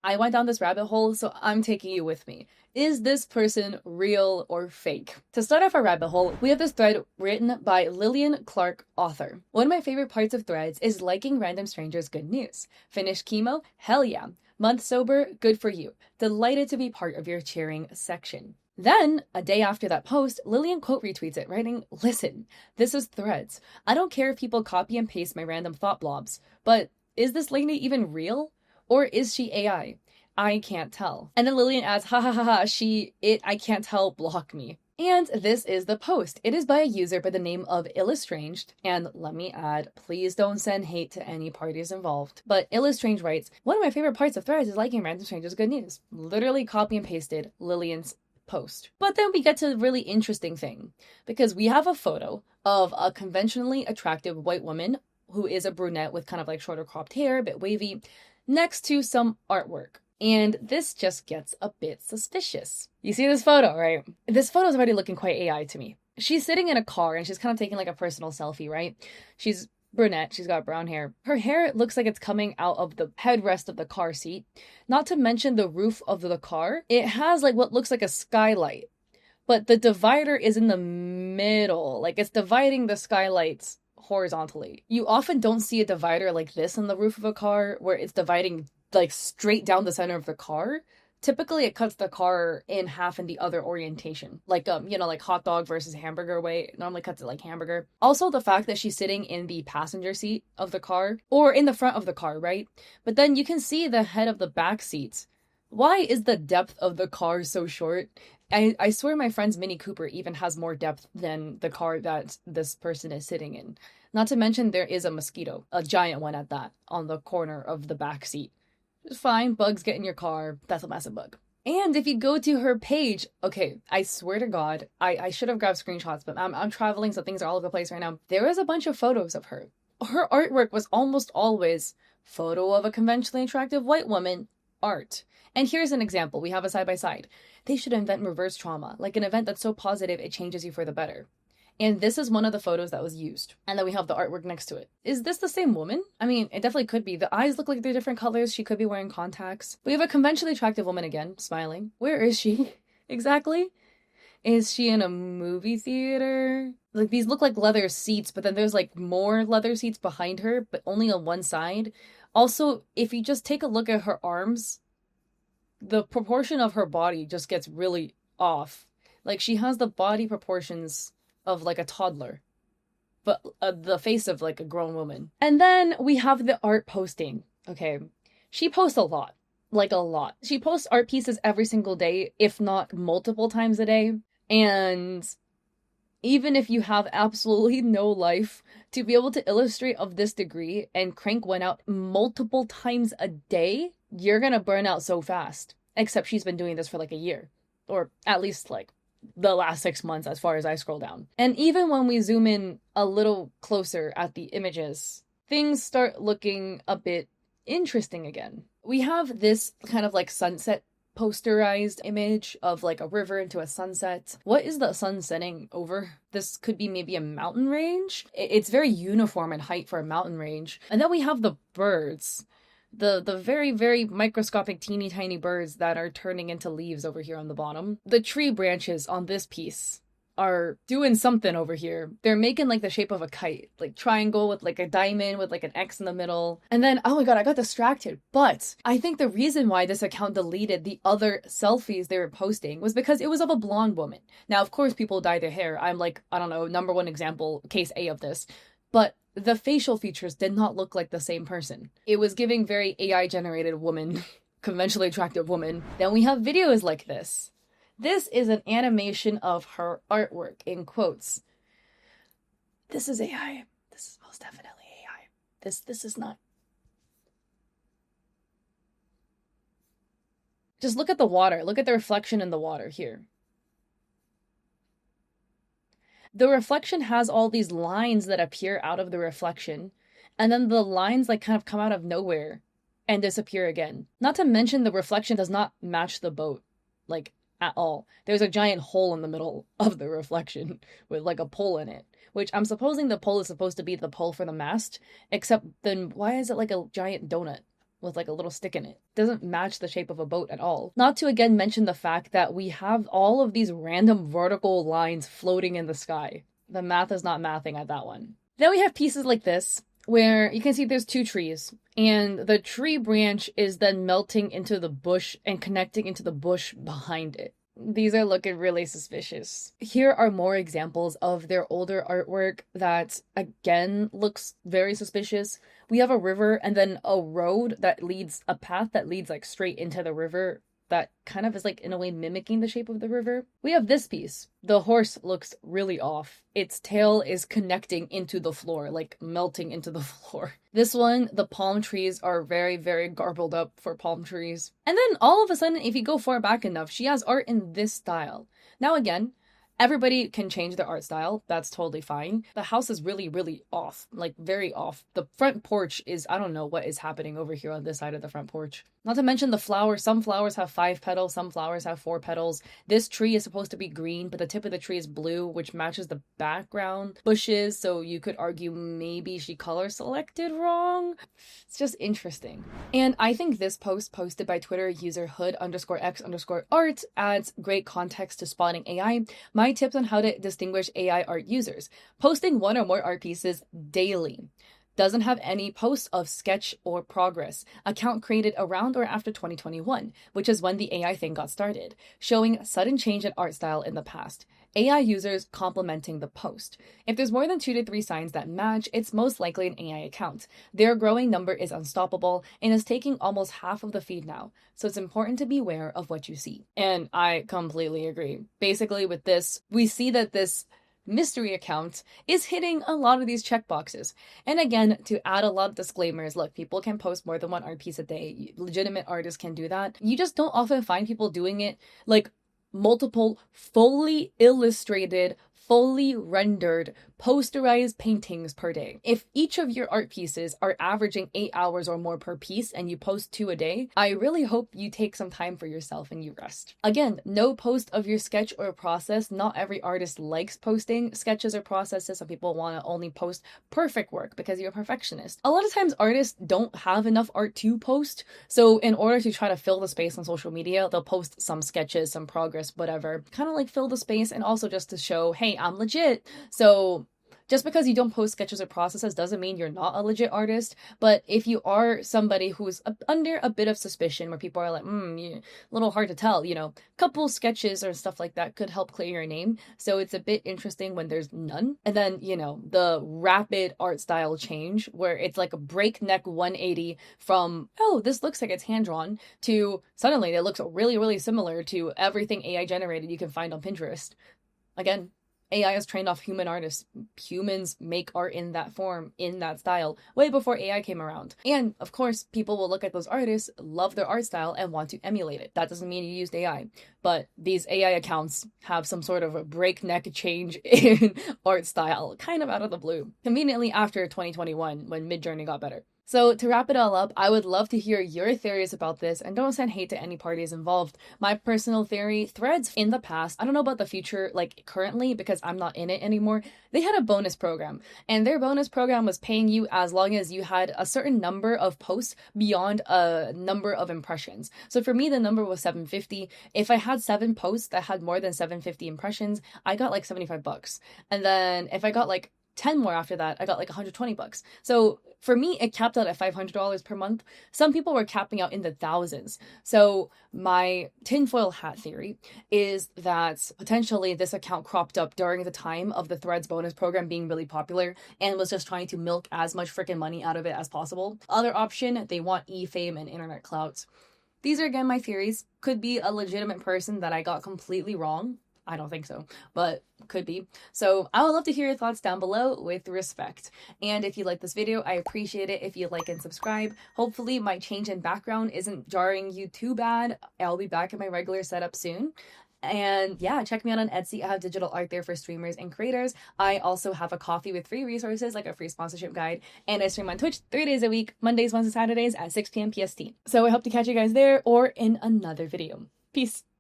I went down this rabbit hole, so I'm taking you with me. Is this person real or fake? To start off our rabbit hole, we have this thread written by Lillian Clark, author. One of my favorite parts of threads is liking random strangers' good news. Finished chemo? Hell yeah. Month sober? Good for you. Delighted to be part of your cheering section. Then, a day after that post, Lillian quote retweets it, writing, "Listen, this is threads. I don't care if people copy and paste my random thought blobs, but is this lady even real? Or is she AI? I can't tell." And then Lillian adds, "Ha ha ha ha, I can't tell, block me." And this is the post. It is by a user by the name of Illustranged, and let me add, please don't send hate to any parties involved. But Illustranged writes, "One of my favorite parts of threads is liking random strangers' good news." Literally copy and pasted Lillian's post. But then we get to the really interesting thing, because we have a photo of a conventionally attractive white woman who is a brunette with kind of like shorter cropped hair, a bit wavy, next to some artwork. And this just gets a bit suspicious. You see this photo, right? This photo is already looking quite AI to me. She's sitting in a car and she's kind of taking like a personal selfie, right? She's brunette, she's got brown hair. Her hair looks like it's coming out of the headrest of the car seat. Not to mention the roof of the car. It has like what looks like a skylight, but the divider is in the middle. Like it's dividing the skylights horizontally. You often don't see a divider like this in the roof of a car where it's dividing like straight down the center of the car. Typically it cuts the car in half in the other orientation. Like like hot dog versus hamburger way. It normally cuts it like hamburger. Also the fact that she's sitting in the passenger seat of the car or in the front of the car, right? But then you can see the head of the back seats. Why is the depth of the car so short? I swear my friend's Mini Cooper even has more depth than the car that this person is sitting in. Not to mention there is a mosquito, a giant one at that, on the corner of the back seat. It's fine, bugs get in your car. That's a massive bug. And if you go to her page, okay, I swear to God, I should have grabbed screenshots, but I'm traveling, so things are all over the place right now. There is a bunch of photos of her. Her artwork was almost always photo of a conventionally attractive white woman, art. And here's an example. We have a side by side. They should invent reverse trauma, like an event that's so positive it changes you for the better. And this is one of the photos that was used. And then we have the artwork next to it. Is this the same woman? I mean, it definitely could be. The eyes look like they're different colors. She could be wearing contacts. We have a conventionally attractive woman again, smiling. Where is she? Exactly? Is she in a movie theater? Like, these look like leather seats, but then there's like more leather seats behind her, but only on one side. Also, if you just take a look at her arms, the proportion of her body just gets really off. Like, she has the body proportions of like a toddler, but the face of like a grown woman. And then we have the art posting. Okay, she posts a lot, like a lot. She posts art pieces every single day, if not multiple times a day. And even if you have absolutely no life, to be able to illustrate of this degree and crank one out multiple times a day, you're gonna burn out so fast. Except she's been doing this for like a year, or at least like the last 6 months as far as I scroll down. And even when we zoom in a little closer at the images, things start looking a bit interesting again. We have this kind of like sunset posterized image of like a river into a sunset. What is the sun setting over? This could be maybe a mountain range. It's very uniform in height for a mountain range. And then we have the birds. The very, very microscopic teeny tiny birds that are turning into leaves over here on the bottom. The tree branches on this piece are doing something over here. They're making like the shape of a kite, like triangle with like a diamond with like an X in the middle. And then, oh my God, I got distracted. But I think the reason why this account deleted the other selfies they were posting was because it was of a blonde woman. Now, of course, people dye their hair. I'm like, I don't know, number one example, case A of this. But the facial features did not look like the same person. It was giving very AI generated woman, conventionally attractive woman. Then we have videos like this. This is an animation of her artwork, in quotes. This is AI. This is most definitely AI. This is not. Just look at the water. Look at the reflection in the water here. The reflection has all these lines that appear out of the reflection, and then the lines like kind of come out of nowhere and disappear again. Not to mention the reflection does not match the boat, like at all. There's a giant hole in the middle of the reflection with like a pole in it, which I'm supposing the pole is supposed to be the pole for the mast, except then why is it like a giant donut? with like a little stick in it. Doesn't match the shape of a boat at all. Not to again mention the fact that we have all of these random vertical lines floating in the sky. The math is not mathing at that one. Then we have pieces like this, where you can see there's two trees, and the tree branch is then melting into the bush and connecting into the bush behind it. These are looking really suspicious. Here are more examples of their older artwork that, again, looks very suspicious. We have a river and then a road that leads, a path that leads like straight into the river that kind of is like in a way mimicking the shape of the river. We have this piece. The horse looks really off. Its tail is connecting into the floor, like melting into the floor. This one, the palm trees are very, very garbled up for palm trees. And then all of a sudden, if you go far back enough, she has art in this style. Now again, everybody can change their art style. That's totally fine. The house is really, really off, like very off. The front porch is, I don't know what is happening over here on this side of the front porch. Not to mention the flowers. Some flowers have 5 petals, some flowers have 4 petals. This tree is supposed to be green, but the tip of the tree is blue, which matches the background bushes, so you could argue maybe she color selected wrong. It's just interesting. And I think this post posted by Twitter user hood_x_art adds great context to spotting AI. My tips on how to distinguish AI art users. Posting 1 or more art pieces daily. Doesn't have any posts of sketch or progress. Account created around or after 2021, which is when the AI thing got started. Showing sudden change in art style in the past. AI users complimenting the post. If there's more than 2 to 3 signs that match, it's most likely an AI account. Their growing number is unstoppable and is taking almost half of the feed now, so it's important to be aware of what you see. And I completely agree. Basically with this, we see that this mystery account is hitting a lot of these checkboxes. And again, to add a lot of disclaimers, look, people can post more than 1 art piece a day. Legitimate artists can do that. You just don't often find people doing it like multiple fully illustrated, fully rendered, posterized paintings per day. If each of your art pieces are averaging 8 hours or more per piece and you post 2 a day, I really hope you take some time for yourself and you rest. Again, no post of your sketch or process. Not every artist likes posting sketches or processes. Some people want to only post perfect work because you're a perfectionist. A lot of times artists don't have enough art to post, so in order to try to fill the space on social media, they'll post some sketches, some progress, whatever, kind of like fill the space, and also just to show, hey, I'm legit. So just because you don't post sketches or processes doesn't mean you're not a legit artist. But if you are somebody who's under a bit of suspicion, where people are like, a little hard to tell, couple sketches or stuff like that could help clear your name. So it's a bit interesting when there's none. And then, the rapid art style change, where it's like a breakneck 180 from, oh, this looks like it's hand-drawn, to suddenly it looks really, really similar to everything AI generated you can find on Pinterest. Again, AI is trained off human artists. Humans make art in that form, in that style, way before AI came around. And, of course, people will look at those artists, love their art style, and want to emulate it. That doesn't mean you used AI. But these AI accounts have some sort of a breakneck change in art style, kind of out of the blue. Conveniently after 2021, when Midjourney got better. So to wrap it all up, I would love to hear your theories about this, and don't send hate to any parties involved. My personal theory, Threads in the past, I don't know about the future, like currently, because I'm not in it anymore, they had a bonus program, and their bonus program was paying you as long as you had a certain number of posts beyond a number of impressions. So for me, the number was 750. If I had 7 posts that had more than 750 impressions, I got like $75. And then if I got like 10 more after that, I got like $120. So for me, it capped out at $500 per month. Some people were capping out in the thousands. So my tinfoil hat theory is that potentially this account cropped up during the time of the Threads bonus program being really popular and was just trying to milk as much freaking money out of it as possible. Other option, they want e-fame and internet clout. These are, again, my theories. Could be a legitimate person that I got completely wrong. I don't think so, but could be. So I would love to hear your thoughts down below with respect. And if you like this video, I appreciate it if you like and subscribe. Hopefully my change in background isn't jarring you too bad. I'll be back in my regular setup soon. And yeah, check me out on Etsy. I have digital art there for streamers and creators. I also have a coffee with free resources, like a free sponsorship guide. And I stream on Twitch 3 days a week, Mondays, Wednesdays, Saturdays at 6 p.m. PST. So I hope to catch you guys there or in another video. Peace.